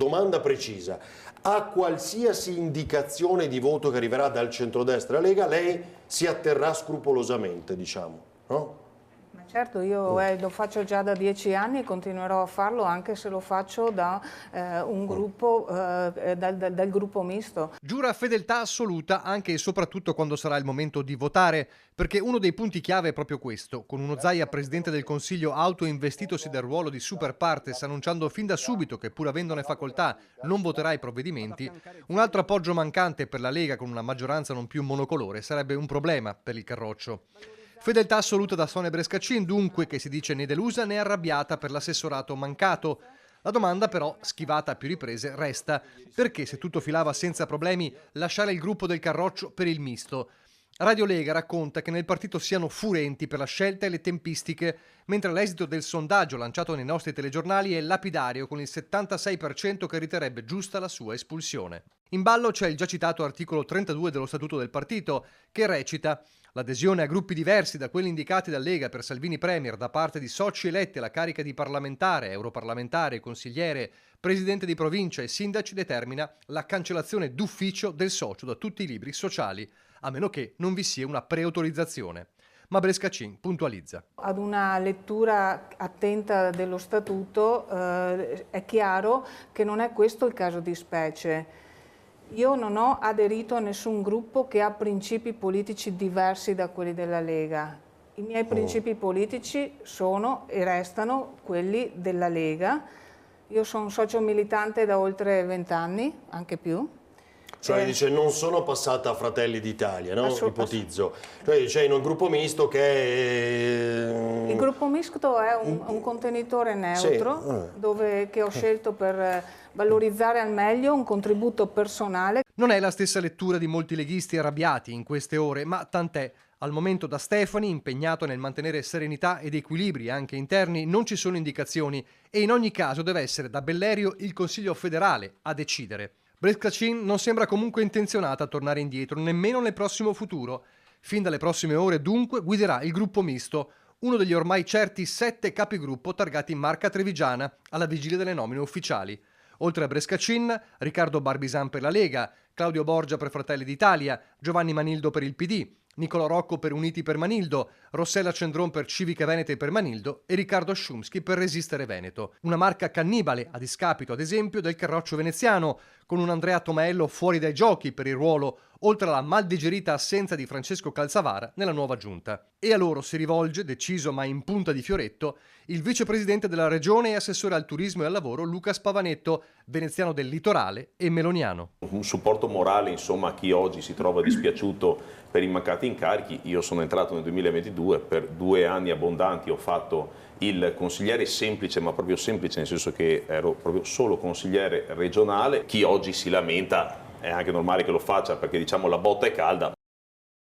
Domanda precisa: a qualsiasi indicazione di voto che arriverà dal centrodestra e la Lega, lei si atterrà scrupolosamente, diciamo, no? Certo, io lo faccio già da 10 anni e continuerò a farlo anche se lo faccio da un gruppo, dal gruppo misto. Giura fedeltà assoluta anche e soprattutto quando sarà il momento di votare, perché uno dei punti chiave è proprio questo. Con uno Zaia presidente del Consiglio autoinvestitosi del ruolo di super partes, annunciando fin da subito che pur avendone facoltà non voterà i provvedimenti, un altro appoggio mancante per la Lega con una maggioranza non più monocolore sarebbe un problema per il Carroccio. Fedeltà assoluta da Sonia Brescacin, dunque, che si dice né delusa né arrabbiata per l'assessorato mancato. La domanda però, schivata a più riprese, resta: perché se tutto filava senza problemi lasciare il gruppo del Carroccio per il misto? Radio Lega racconta che nel partito siano furenti per la scelta e le tempistiche, mentre l'esito del sondaggio lanciato nei nostri telegiornali è lapidario, con il 76% che riterrebbe giusta la sua espulsione. In ballo c'è il già citato articolo 32 dello Statuto del partito, che recita: l'adesione a gruppi diversi da quelli indicati da Lega per Salvini Premier da parte di soci eletti alla carica di parlamentare, europarlamentare, consigliere, presidente di provincia e sindaci determina la cancellazione d'ufficio del socio da tutti i libri sociali, a meno che non vi sia una preautorizzazione. Ma Brescacin puntualizza. Ad una lettura attenta dello Statuto è chiaro che non è questo il caso di specie. Io non ho aderito a nessun gruppo che ha principi politici diversi da quelli della Lega. I miei principi politici sono e restano quelli della Lega. Io sono socio militante da oltre 20 anni, anche più. Cioè dice non sono passata a Fratelli d'Italia, no? Ipotizzo. Cioè dice in un gruppo misto che... Il gruppo misto è un contenitore neutro che ho scelto per valorizzare al meglio un contributo personale. Non è la stessa lettura di molti leghisti arrabbiati in queste ore, ma tant'è. Al momento da Stefani, impegnato nel mantenere serenità ed equilibri anche interni, non ci sono indicazioni e in ogni caso deve essere da Bellerio il Consiglio federale a decidere. Brescacin non sembra comunque intenzionata a tornare indietro, nemmeno nel prossimo futuro. Fin dalle prossime ore, dunque, guiderà il gruppo misto, uno degli ormai certi 7 capigruppo targati in marca trevigiana, alla vigilia delle nomine ufficiali. Oltre a Brescacin, Riccardo Barbisan per la Lega, Claudio Borgia per Fratelli d'Italia, Giovanni Manildo per il PD, Nicolò Rocco per Uniti per Manildo, Rossella Cendron per Civica Venete per Manildo e Riccardo Sciumschi per Resistere Veneto. Una marca cannibale, a discapito ad esempio del Carroccio veneziano, con un Andrea Tomaello fuori dai giochi per il ruolo, oltre alla maldigerita assenza di Francesco Calzavara nella nuova giunta. E a loro si rivolge, deciso ma in punta di fioretto, il vicepresidente della regione e assessore al turismo e al lavoro Luca Spavanetto, veneziano del litorale e meloniano. Un supporto morale, insomma, a chi oggi si trova dispiaciuto per i mancati incarichi. Io sono entrato nel 2022, per 2 anni abbondanti ho fatto il consigliere semplice, ma proprio semplice nel senso che ero proprio solo consigliere regionale. Chi oggi si lamenta è anche normale che lo faccia perché diciamo la botta è calda.